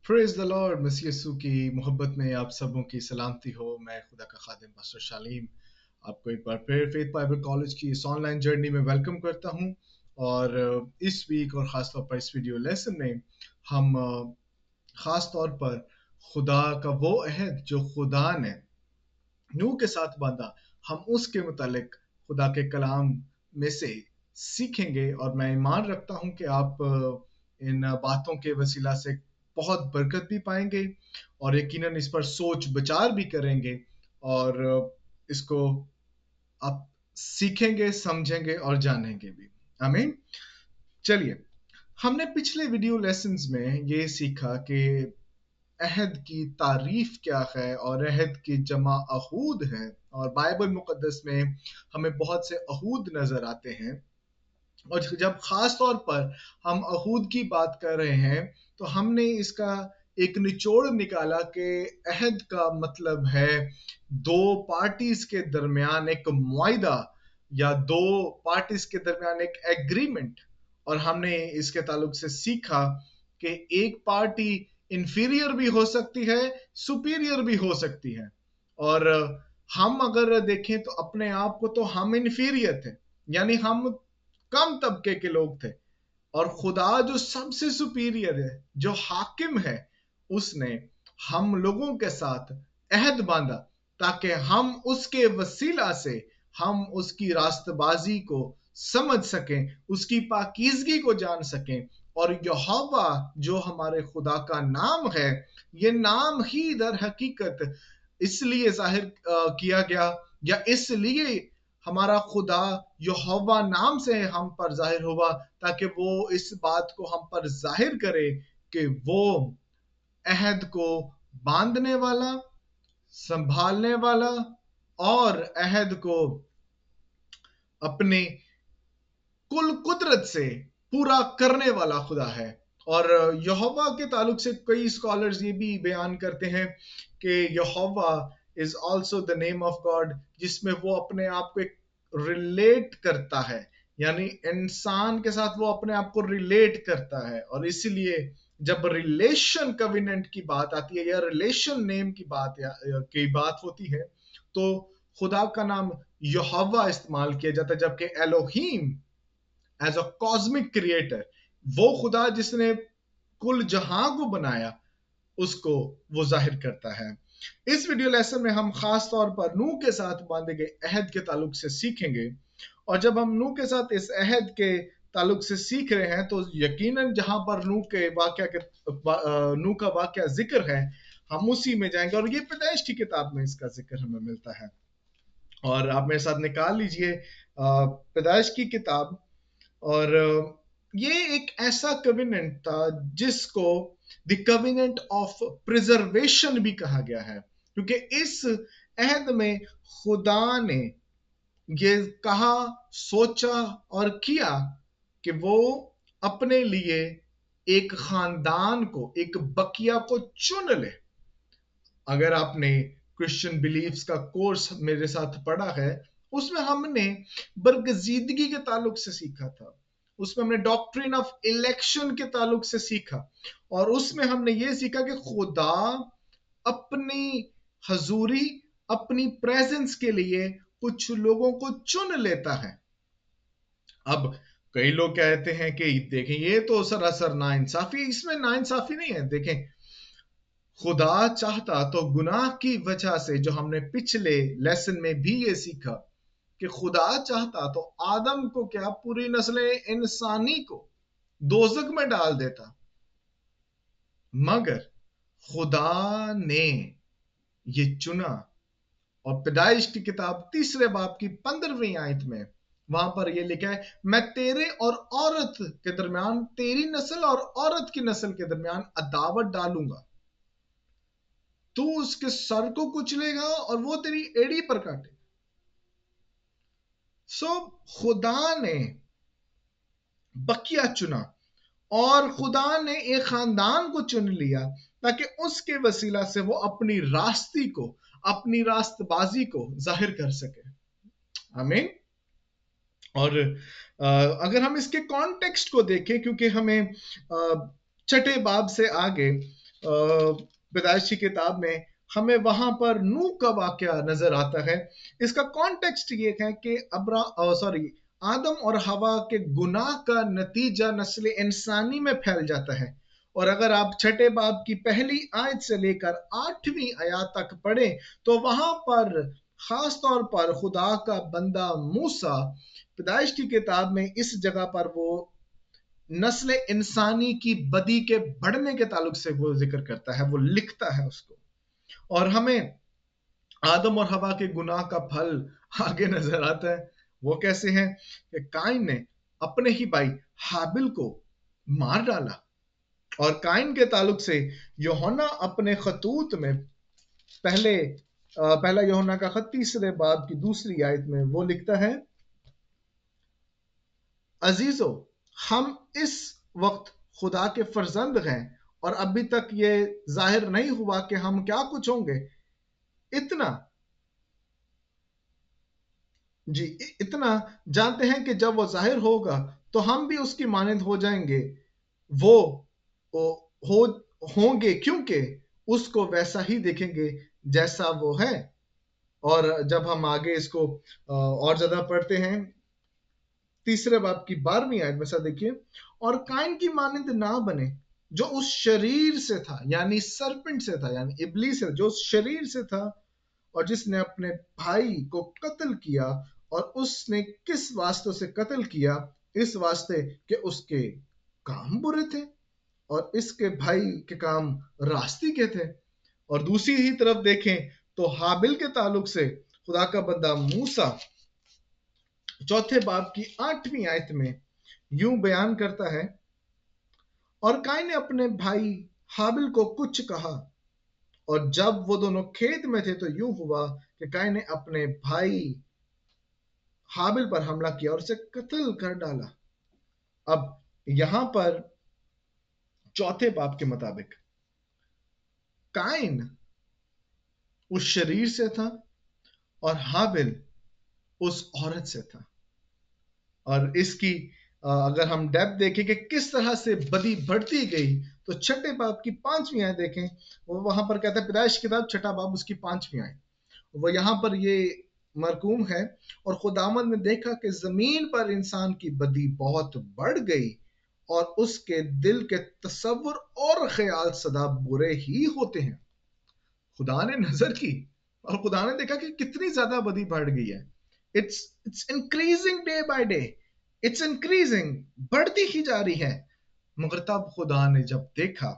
Praise the lord. मसीह यीशु की मोहब्बत में आप सबों की सलामती हो। मैं खुदा का खादिम पास्टर शालीम आपको एक बार फिर फेथ बाइबल कॉलेज की इस ऑनलाइन जर्नी में वेलकम करता हूं। और इस वीक और ख़ास तौर पर इस वीडियो लेसन में हम ख़ास तौर पर खुदा का वो अहद जो खुदा ने नूह के साथ बांधा, हम उसके मुतालिक खुदा के कलाम में से सीखेंगे। और मैं ईमान रखता हूं कि आप इन बातों के वसीला से बहुत बरकत भी पाएंगे और यकीनन इस पर सोच विचार भी करेंगे और इसको आप सीखेंगे, समझेंगे और जानेंगे भी। आमीन। चलिए, हमने पिछले वीडियो लेसन्स में ये सीखा कि अहद की तारीफ क्या है और अहद की जमा अहूद है। और बाइबल मुकद्दस में हमें बहुत से अहूद नजर आते हैं। और जब खास तौर पर हम अहूद की बात कर रहे हैं तो हमने इसका एक निचोड़ निकाला कि अहद का मतलब है दो पार्टीज के दरमियान एक मुआहिदा या दो पार्टीज के दरमियान एक एग्रीमेंट। और हमने इसके ताल्लुक से सीखा कि एक पार्टी इंफीरियर भी हो सकती है, सुपीरियर भी हो सकती है। और हम अगर देखें तो अपने आप को तो हम इंफीरियर थे, यानी हम कम तबके के लोग थे। और खुदा जो सबसे सुपीरियर है, जो हाकिम है, उसने हम लोगों के साथ अहद बांधा ताकि हम उसके वसीला से हम उसकी रास्तबाजी को समझ सकें, उसकी पाकीज़गी को जान सकें। और यहोवा जो हमारे खुदा का नाम है, ये नाम ही दर हकीकत इसलिए जाहिर किया गया, या इसलिए हमारा खुदा यहोवा नाम से हम पर जाहिर हुआ, ताकि वो इस बात को हम पर जाहिर करे कि वो अहद को बांधने वाला, संभालने वाला और अहद को अपने कुल कुदरत से पूरा करने वाला खुदा है। और यहोवा के ताल्लुक से कई स्कॉलर्स ये भी बयान करते हैं कि Jehovah is also the name of God, जिसमें वो अपने आप को एक रिलेट करता है, यानी इंसान के साथ वो अपने आप को रिलेट करता है। और इसीलिए जब रिलेशन कविनेंट की बात आती है या रिलेशन नेम की बात होती है तो खुदा का नाम यहोवा इस्तेमाल किया जाता है, जबकि Elohim as a cosmic creator, वो खुदा जिसने कुल जहां को बनाया, उसको वो जाहिर करता है। इस वीडियो लेसन में हम खास तौर पर नूह के साथ बांधे गए अहद के ताल्लुक से सीखेंगे। और जब हम नूह के साथ इस अहद के ताल्लुक से सीख रहे हैं तो यकीनन जहां पर नूह का वाक्य जिक्र है, हम उसी में जाएंगे। और ये पैदाइश की किताब में इसका जिक्र हमें मिलता है। और आप मेरे साथ निकाल लीजिए पैदाइश की किताब। और ये एक ऐसा कविनेंट था जिसको द कविनेंट ऑफ प्रिजर्वेशन भी कहा गया है, क्योंकि इस अहद में खुदा ने ये कहा, सोचा और किया कि वो अपने लिए एक खानदान को, एक बकिया को चुन ले। अगर आपने क्रिश्चियन बिलीफ्स का कोर्स मेरे साथ पढ़ा है, उसमें हमने बरगजीदगी के ताल्लुक से सीखा था, उसमें हमने डॉक्ट्रिन ऑफ इलेक्शन के ताल्लुक से सीखा। और उसमें हमने ये सीखा कि खुदा अपनी हजूरी, अपनी प्रेजेंस के लिए कुछ लोगों को चुन लेता है। अब कई लोग कहते हैं कि देखें ये तो सरासर नाइंसाफी, इसमें नाइंसाफी नहीं है। देखें, खुदा चाहता तो गुनाह की वजह से, जो हमने पिछले लेसन में भी ये सीखा कि खुदा चाहता तो आदम को क्या, पूरी नस्ल इंसानी को दोजक में डाल देता। मगर खुदा ने ये चुना। और पैदाइश की किताब 3 बाब की 15वीं आयत में वहां पर यह लिखा है, मैं तेरे और औरत के दरमियान, तेरी नस्ल और औरत की नस्ल के दरमियान अदावत डालूंगा, तू उसके सर को कुचलेगा और वो तेरी एड़ी पर काटेगा। खुदा ने बकिया चुना और खुदा ने एक खानदान को चुन लिया ताकि उसके वसीला से वो अपनी रास्ती को, अपनी रास्तबाजी को जाहिर कर सके। आमीन। और अगर हम इसके कॉन्टेक्स्ट को देखें, क्योंकि हमें छठे बाब से आगे पैदाइश की किताब में हमें वहां पर नूह का वाकया नजर आता है। इसका कॉन्टेक्स्ट ये है कि आदम और हवा के गुनाह का नतीजा नस्ल इंसानी में फैल जाता है। और अगर आप छठे बाब की पहली आयत से लेकर 8वीं आयत तक पढ़े तो वहां पर खास तौर पर खुदा का बंदा मूसा पैदाइश की किताब में इस जगह पर वो नस्ल इंसानी की बदी के बढ़ने के ताल्लुक से वो जिक्र करता है, वो लिखता है उसको। और हमें आदम और हवा के गुनाह का फल आगे नजर आता है। वो कैसे है कि काइन ने अपने ही भाई हाबिल को मार डाला। और काइन के ताल्लुक से यूहन्ना अपने खतूत में पहला यूहन्ना का खत 3 बाब की 2 आयत में वो लिखता है, अजीजो हम इस वक्त खुदा के फर्जंद हैं और अभी तक ये जाहिर नहीं हुआ कि हम क्या कुछ होंगे। इतना जी इतना जानते हैं कि जब वो जाहिर होगा तो हम भी उसकी मानंद हो जाएंगे। वो हो होंगे क्योंकि उसको वैसा ही देखेंगे जैसा वो है। और जब हम आगे इसको और ज्यादा पढ़ते हैं 3 बाब की 12वीं आयत में सा देखिए, और काइन की मानंद ना बने जो उस शरीर से था, यानी सरपेंट से था, यानी इबलीस से, जो उस शरीर से था और जिसने अपने भाई को कत्ल किया। और उसने किस वास्ते से कत्ल किया? इस वास्ते कि उसके काम बुरे थे और इसके भाई के काम रास्ती के थे। और दूसरी ही तरफ देखें तो हाबिल के ताल्लुक से खुदा का बंदा मूसा 4 बाब की 8वीं आयत में यूं बयान करता है, और काइन ने अपने भाई हाबिल को कुछ कहा और जब वो दोनों खेत में थे तो यूं हुआ कि काइन ने अपने भाई हाबिल पर हमला किया और उसे कत्ल कर डाला। अब यहां पर 4 बाब के मुताबिक काइन उस शरीर से था और हाबिल उस औरत से था। और इसकी अगर हम डेप्थ देखें कि किस तरह से बदी बढ़ती गई तो 6 बाब की 5वीं आयत देखें, वो वहां पर कहता है, पैदाइश किताब 6 बाब उसकी 5वीं आयत, वो यहाँ पर ये मरकूम है, और खुदावंद ने देखा कि जमीन पर इंसान की बदी बहुत बढ़ गई और उसके दिल के तसव्वुर और ख्याल सदा बुरे ही होते हैं। खुदा ने नजर की और खुदा ने देखा कि कितनी ज्यादा बदी बढ़ गई है। It's increasing day by day, it's increasing, बढ़ती ही जा रही है। मगर तब खुदा ने जब देखा,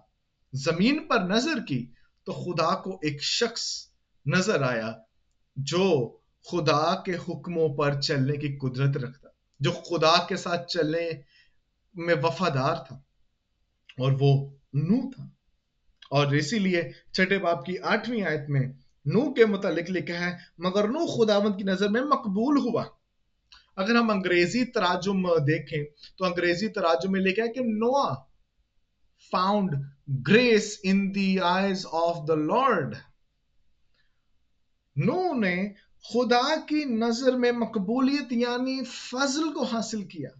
जमीन पर नजर की, तो खुदा को एक शख्स नजर आया जो खुदा के हुक्मों पर चलने की कुदरत रखता, जो खुदा के साथ चलने में वफादार था, और वो नूह था। और इसीलिए 6 बाब की 8वीं आयत में नूह के मुतालिक लिखा है, मगर नूह खुदावंद की नजर में मकबूल हुआ। अगर हम अंग्रेजी तराजुम देखें तो अंग्रेजी तराजुम में लिखा है कि Noah found grace in the eyes of the lord. नूह ने खुदा की नजर में मकबूलियत यानी फजल को हासिल किया।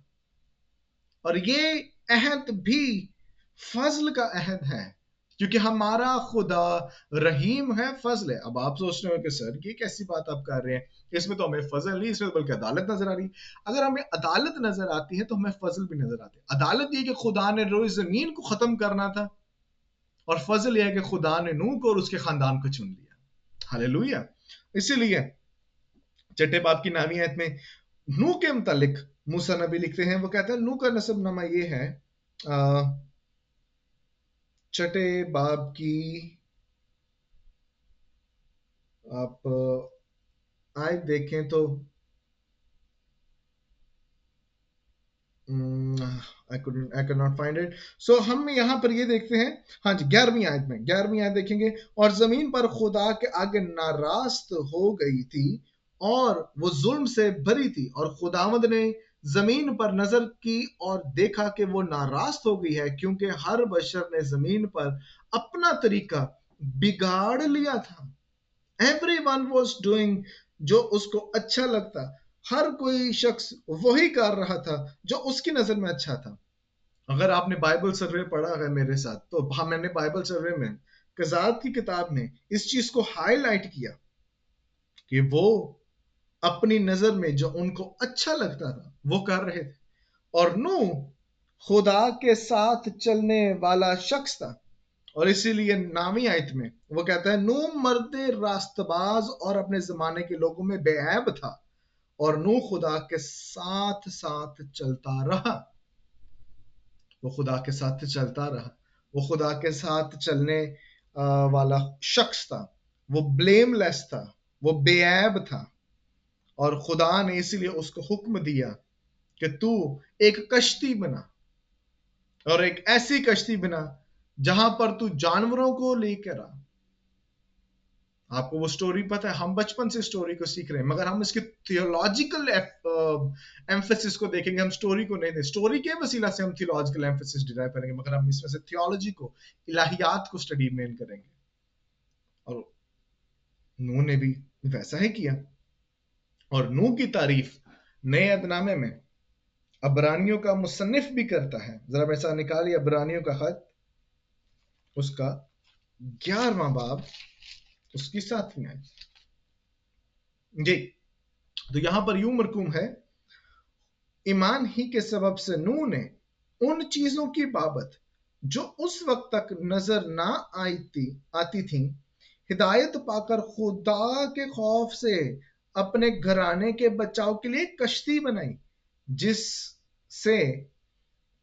और ये अहद भी फजल का अहद है, क्योंकि हमारा खुदा रहीम है, फजल है। अब आप सोच रहे हो कि सर ये कैसी बात आप कर रहे हैं, इसमें तो हमें फजल नहीं, इसमें तो बल्कि अदालत नजर आ रही। अगर हमें अदालत नजर आती है तो हमें फजल भी नजर आती है। अदालत ये कि खुदा ने रोज जमीन को खत्म करना था, और फजल यह है कि खुदा ने नूह को और उसके खानदान को चुन लिया। हालेलुया। इसीलिए 6 बाब की 9वीं आयत में नूह के मुतालिक मूसा नबी लिखते हैं, वो कहता है, नूह का नसब नामा ये है, 6 बाब की आप आयत देखें तो आई कैन नॉट फाइंड इट। सो हम यहाँ पर ये देखते हैं, हाँ जी 11वीं आयत देखेंगे, और जमीन पर खुदा के आगे नारास्त हो गई थी और वो जुल्म से भरी थी, और खुदावंद ने जमीन पर नजर की और देखा कि वो नारास्त हो गई है, क्योंकि हर बशर ने जमीन पर अपना तरीका बिगाड़ लिया था। Everyone was doing जो उसको अच्छा लगता, हर कोई शख्स वही कर रहा था जो उसकी नजर में अच्छा था। اگر آپ نے بائبل سروے پڑھا ہے میرے ساتھ تو ہاں، میں نے بائبل سروے میں قضات کی کتاب میں اس چیز کو ہائی لائٹ کیا کہ وہ اپنی نظر میں جو ان کو اچھا لگتا تھا وہ کر رہے تھے، اور نو خدا کے ساتھ چلنے والا شخص تھا، اور اسی لیے نامی آیت میں وہ کہتا ہے نو مرد راست باز اور اپنے زمانے کے لوگوں میں بے عیب تھا، اور نو خدا کے ساتھ ساتھ چلتا رہا۔ وہ خدا کے ساتھ چلتا رہا، وہ خدا کے ساتھ چلنے والا شخص تھا، وہ بلیم لیس تھا، وہ بے عیب تھا، اور خدا نے اسی لیے اس کو حکم دیا کہ تو ایک کشتی بنا، اور ایک ایسی کشتی بنا جہاں پر تو جانوروں کو لے کر آ۔ آپ کو وہ سٹوری پتہ ہے، ہم بچپن سے سٹوری کو سیکھ رہے ہیں، مگر ہم اس کی تھیولوجیکل ایمفیسس کو دیکھیں گے، ہم سٹوری کو نہیں دیں۔ سٹوری کے وسیلہ سے ہم تھیولوجیکل ایمفیسس ڈرائیو کریں گے، مگر ہم اس میں سے تھیولوجی کو، الہیات کو اسٹڈی مین کریں گے۔ اور نوح نے بھی ویسا ہی کیا، اور نوح کی تعریف نئے عہد نامے میں عبرانیوں کا مصنف بھی کرتا ہے۔ ذرا میرے ساتھ نکالیے عبرانیوں کا خط، اس کا 11واں باب، اس کی 7ویں آیت۔ جی، تو یہاں پر یوں مرکوم ہے، ایمان ہی کے سبب سے نوح نے ان چیزوں کی بابت جو اس وقت تک نظر نہ آتی تھیں ہدایت پا کر خدا کے خوف سے اپنے گھرانے کے بچاؤ کے لیے کشتی بنائی، جس سے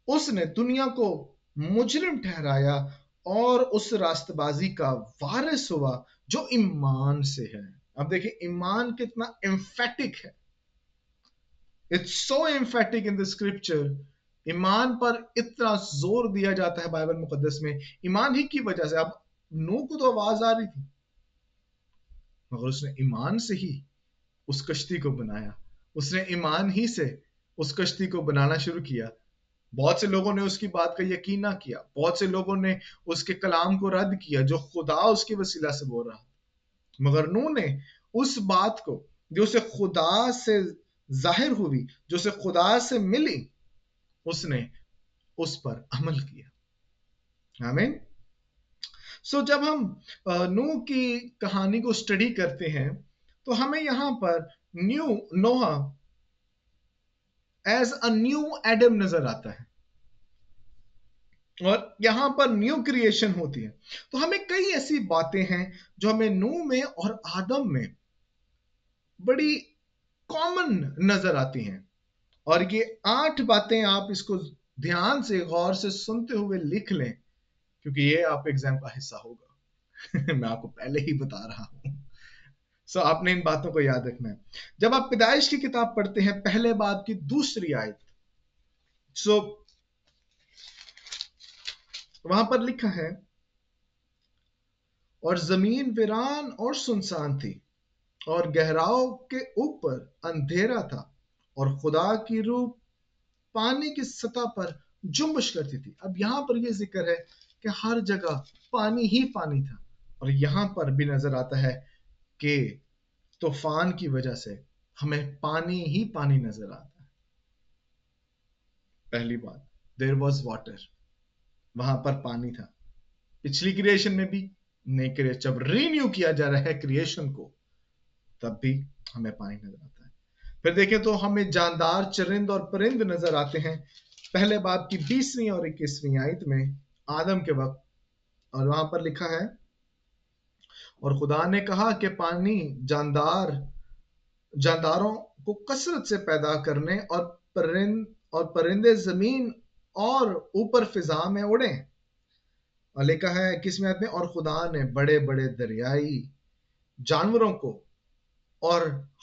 اس نے دنیا کو مجرم ٹھہرایا اور اس راست بازی کا وارث ہوا جو ایمان سے ہے۔ اب دیکھیں ایمان کتنا امفیٹک ہے، It's so emphatic in the scripture۔ ایمان پر اتنا زور دیا جاتا ہے بائبل مقدس میں، ایمان ہی کی وجہ سے۔ اب نوح کو تو آواز آ رہی تھی، مگر اس نے ایمان سے ہی اس کشتی کو بنایا، اس نے ایمان ہی سے اس کشتی کو بنانا شروع کیا۔ بہت سے لوگوں نے اس کی بات کا یقین نہ کیا، بہت سے لوگوں نے اس کے کلام کو رد کیا جو خدا اس کے وسیلہ سے بول رہا، مگر نوح نے اس بات کو جو اسے خدا سے ظاہر ہوئی، جو اسے خدا سے ملی، اس نے اس پر عمل کیا۔ آمین۔ جب ہم نوح کی کہانی کو سٹڈی کرتے ہیں تو ہمیں یہاں پر نوح ایز اے نیو ایڈم نظر آتا ہے، اور یہاں پر نیو کریشن ہوتی ہے۔ تو ہمیں کئی ایسی باتیں ہیں جو ہمیں نوح میں اور آدم میں بڑی کامن نظر آتی ہیں، اور یہ 8 باتیں آپ اس کو دھیان سے غور سے سنتے ہوئے لکھ لیں، کیونکہ یہ آپ ایگزام کا حصہ ہوگا۔ میں آپ کو پہلے ہی بتا رہا ہوں۔ آپ نے ان باتوں کو یاد رکھنا ہے۔ جب آپ پیدائش کی کتاب پڑھتے ہیں پہلے باب کی 2 آیت، وہاں پر لکھا ہے اور زمین ویران اور سنسان تھی اور گہراؤ کے اوپر اندھیرا تھا، اور خدا کی روح پانی کی سطح پر جنبش کرتی تھی۔ اب یہاں پر یہ ذکر ہے کہ ہر جگہ پانی ہی پانی تھا، اور یہاں پر بھی نظر آتا ہے کہ طوفان کی وجہ سے ہمیں پانی ہی پانی نظر آتا ہے۔ پہلی بات، دیر واز واٹر، وہاں پر پانی تھا۔ پچھلی کریشن میں بھی، نئی کریشن جب رینیو کیا جا رہا ہے کریشن کو، تب بھی ہمیں پانی نظر آتا ہے۔ پھر دیکھیں تو ہمیں جاندار چرند اور پرند نظر آتے ہیں پہلے باب کی 20ویں اور 21ویں آیت میں آدم کے وقت، اور وہاں پر لکھا ہے اور خدا نے کہا کہ پانی جانداروں کو کثرت سے پیدا کرنے اور پرندے زمین اور اوپر فضا میں اڑیں، اور لکھا ہے 21ویں آیت میں اور خدا نے بڑے بڑے دریائی جانوروں کو اور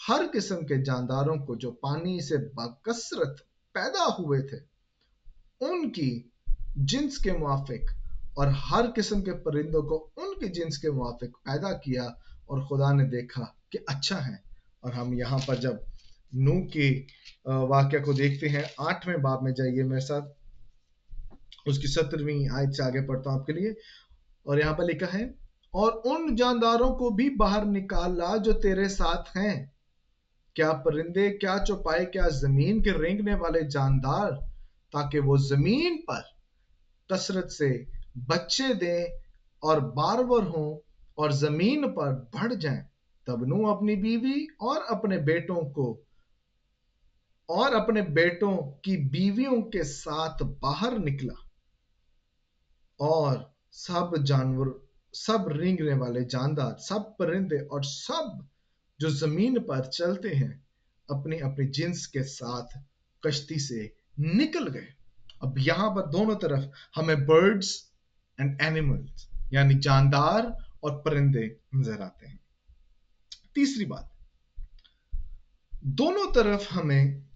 ہر قسم کے جانداروں کو جو پانی سے بکثرت پیدا ہوئے تھے ان کی جنس کے موافق، اور ہر قسم کے پرندوں کو ان کی جنس کے موافق پیدا کیا، اور خدا نے دیکھا کہ اچھا ہے۔ اور ہم یہاں پر جب نوح کے واقعہ کو دیکھتے ہیں 8ویں باب میں جائیے میرے ساتھ، اس کی 17ویں آیت سے آگے پڑھتا ہوں آپ کے لیے، اور یہاں پر لکھا ہے اور ان جانداروں کو بھی باہر نکالا جو تیرے ساتھ ہیں، کیا پرندے، کیا چوپائے، کیا زمین کے رینگنے والے جاندار ताकि वो जमीन पर कसरत से बच्चे दें और बारबर हों और जमीन पर बढ़ जाएं। तब नूह अपनी बीवी और अपने बेटों की बीवियों के साथ बाहर निकला, और सब जानवर, सब रेंगने वाले जानदार, सब परिंदे और सब जो जमीन पर चलते हैं अपनी अपनी जिन्स के साथ कश्ती से निकल गए। अब यहां पर दोनों तरफ हमें बर्ड्स एंड एनिमल्स यानी जानदार और परिंदे नजर आते हैं। तीसरी बात, दोनों तरफ हमें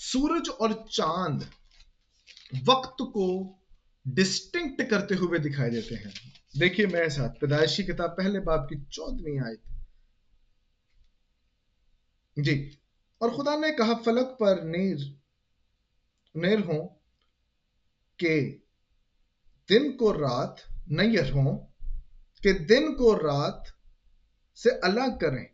सूरज और चांद वक्त को डिस्टिंक्ट करते हुए दिखाई देते हैं। देखिए मेरे साथ पैदाइश की किताब पहले बाब की 14वीं आयत जी। और खुदा ने कहा फलक पर नीर हो के दिन को रात, नैयर हो कि दिन को रात से अलग करें,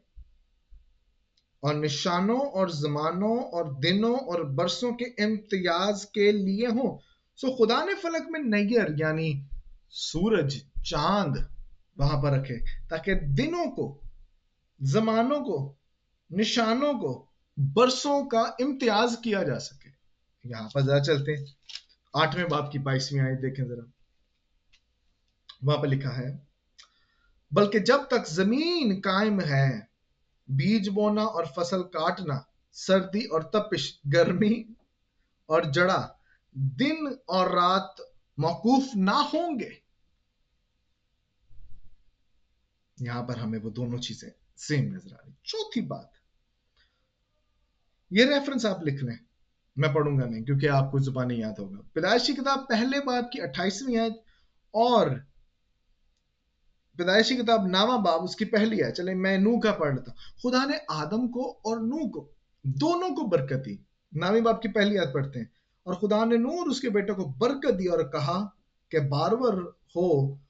और निशानों और जमानों और दिनों और बरसों के इम्तियाज के लिए हो। सो खुदा ने फलक में नैयर यानी सूरज, चांद वहां पर रखे ताकि दिनों को, जमानों को, निशानों को, बरसों का इम्तियाज किया जा सके। यहां पर जरा चलते हैं 8वें बाब की 22वीं आयत देखें जरा। वहां पर लिखा है, बल्कि जब तक जमीन कायम है, बीज बोना और फसल काटना, सर्दी और तपिश, गर्मी और जड़ा, दिन और रात मौकूफ ना होंगे। यहां पर हमें वो दोनों चीजें सेम नजर आ रही। चौथी बात, ये रेफरेंस आप लिख लें, मैं पढ़ूंगा नहीं क्योंकि आपको जुबानी याद होगा। पैदाइश की किताब पहले बाब की 28वीं आयत और पैदाइश की किताब 9वां बाब उसकी पहली आयत। चले मैं नूह का पढ़ लेता। खुदा ने आदम को और नूह को दोनों को बरकत दी। 9वें बाब की पहली आयत पढ़ते हैं। और खुदा ने नूह और उसके बेटे को बरकत दी और कहा कि बारवर हो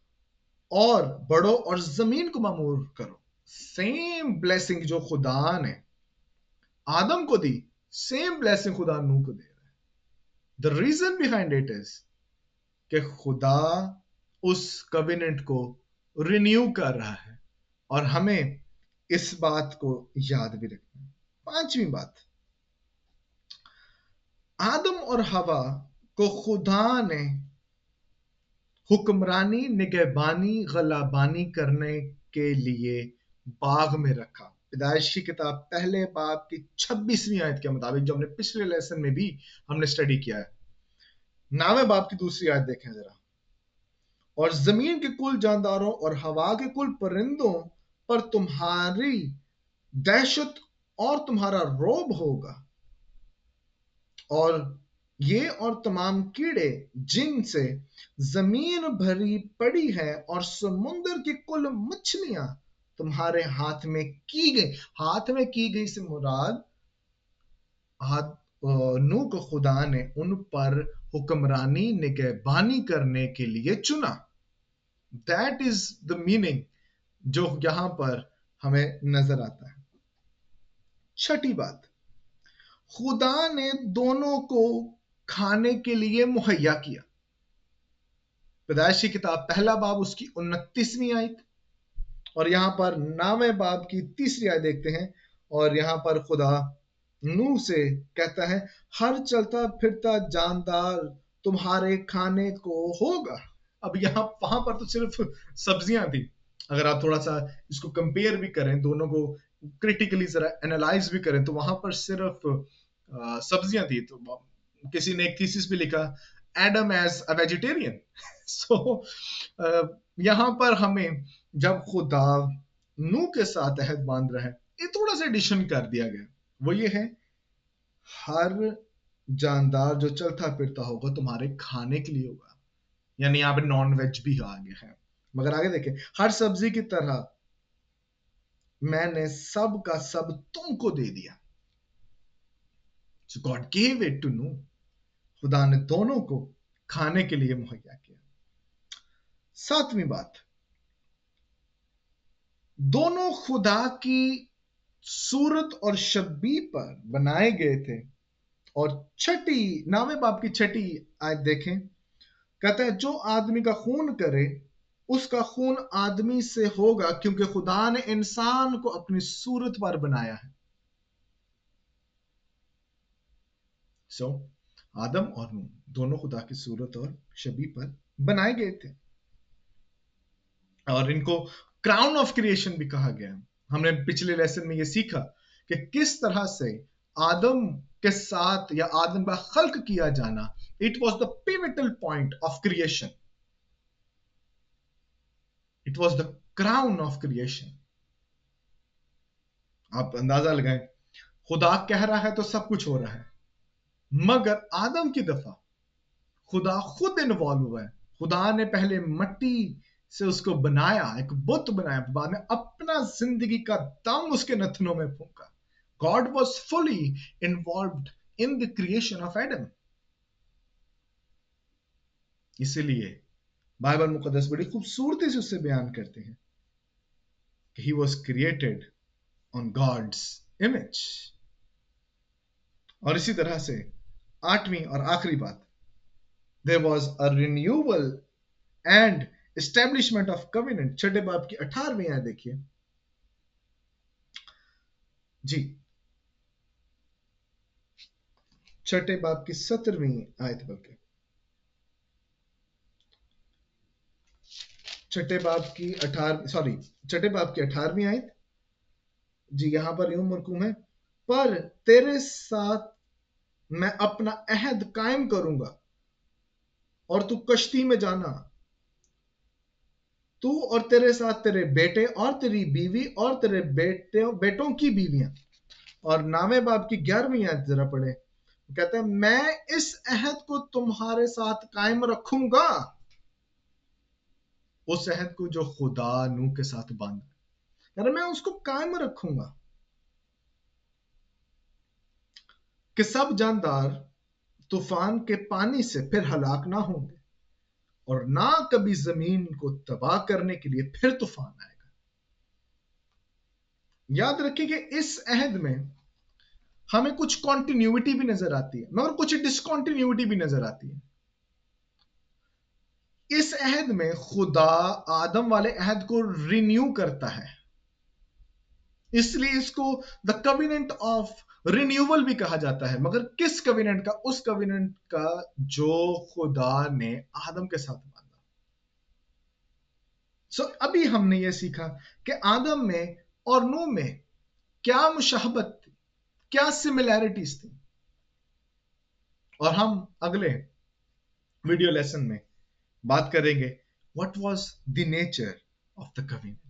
और बढ़ो और जमीन को मामूर करो। सेम ब्लेसिंग जो खुदा ने आदम को दी, सेम ब्लेसिंग खुदा नूह को दे रहा है। The reason behind it is कि खुदा उस कविनेंट को रिन्यू कर रहा है और हमें इस बात को याद भी रखना है। 5वीं बात, आदम और हवा को खुदा ने हुक्मरानी, निगहबानी, गलाबानी करने के लिए बाग में रखा। पैदाइश की किताब पहले बाब की 26वीं आयत के मुताबिक, जो हमने पिछले लेसन में भी हमने स्टडी किया है। 9वें बाब की दूसरी आयत देखें जरा। और जमीन के कुल जानदारों और हवा के कुल परिंदों पर तुम्हारी दहशत और तुम्हारा रोब होगा, और ये और तमाम कीड़े जिनसे जमीन भरी पड़ी है और समुद्र की कुल मछलियां तुम्हारे हाथ में की गई। हाथ में की गई से मुराद नूह को खुदा ने उन पर हुक्मरानी, निगहबानी करने के लिए चुना। दैट इज द मीनिंग जो यहां पर हमें नजर आता है। छठी बात, खुदा ने दोनों को खाने के लिए मुहैया किया। पैदाइश की किताब पहला बाब उसकी 29वीं आयत और यहां पर 9वें बाब की 3री आयत देखते हैं। और यहां पर खुदा नूह से कहता है, हर चलता फिरता जानदार तुम्हारे खाने को होगा। अब यहां वहां पर तो सिर्फ सब्जियां थी। अगर आप थोड़ा सा इसको कंपेयर भी करें, दोनों को क्रिटिकली जरा एनालाइज भी करें, तो वहां पर सिर्फ सब्जियां थी। तो किसी ने एक थीसिस भी लिखा, एडम एज अ वेजिटेरियन। सो यहां पर हमें जब खुदा नूह के साथ अहद बांध रहा है, ये थोड़ा सा एडिशन कर दिया गया। वो ये है, हर जानदार जो चलता फिरता होगा तुम्हारे खाने के लिए होगा। यानी यहाँ पे नॉन वेज भी आ गया है। मगर आगे देखें, हर सब्जी की तरह मैंने सब का सब तुमको दे दिया। So God gave it to Noah. खुदा ने दोनों को खाने के लिए मुहैया किया। 7वीं बात, दोनों खुदा की सूरत और शबीह पर बनाए गए थे और छठी, 9वें बाब की छठी आयत देखें, कहता है जो आदमी का खून करे उसका खून आदमी से होगा, क्योंकि खुदा ने इंसान को अपनी सूरत पर बनाया है। सो आदम और नूह दोनों खुदा की सूरत और शबीह पर बनाए गए थे, और इनको क्राउन ऑफ क्रिएशन भी कहा गया। हमने पिछले लेसन में ये सीखा कि किस तरह से आदम के साथ या आदम का खल्क किया जाना, it was the pivotal point of creation, it was the crown of creation. आप अंदाजा लगाएं, खुदा कह रहा है तो सब कुछ हो रहा है, मगर आदम की दफा खुदा खुद इन्वॉल्व हुआ है। खुदा ने पहले मट्टी से उसको बनाया, एक बुत बनाया, बाद में अपना जिंदगी का दम उसके नथनों में फूंका। God was fully involved in the creation of Adam. इसीलिए बाइबल मुकद्दस बड़ी खूबसूरती से उससे बयान करते हैं कि he was created on God's image. और इसी तरह से 8वीं और आखिरी बात, there was a renewal and establishment of covenant। छठे बाब की 18वीं आयत देखिए जी, छठे बाब की 17वीं आयत, बल्कि छठे बाब की 18वीं आयत जी, यहां पर यूं मरकूम है, पर तेरे साथ मैं अपना अहद कायम करूंगा और तू कश्ती में जाना, तू और तेरे साथ तेरे बेटे और तेरी बीवी और तेरे बेटों की बीवियां। और 9वें बाब की 11वीं आयत जरा पढ़े, कहते हैं मैं इस अहद को तुम्हारे साथ कायम रखूंगा, उस अहद को जो खुदा नूह के साथ बांधा, यानी मैं उसको कायम रखूंगा कि सब जानदार तूफान के पानी से फिर हलाक ना होंगे, और ना कभी जमीन को तबाह करने के लिए फिर तूफान आएगा। याद रखिए कि इस अहद में हमें कुछ कॉन्टिन्यूटी भी नजर आती है, मगर कुछ डिसकॉन्टिन्यूटी भी नजर आती है। इस अहद में खुदा आदम वाले अहद को रिन्यू करता है, इसलिए इसको द कविनेंट ऑफ रिन्यूअल भी कहा जाता है। मगर किस कविनेंट का? उस कविनेंट का जो खुदा ने आदम के साथ बांधा। अभी हमने यह सीखा कि आदम में और नूह में क्या मुशाहबत थी, क्या सिमिलैरिटीज थी, और हम अगले वीडियो लेसन में बात करेंगे what was the nature of the कविनेंट।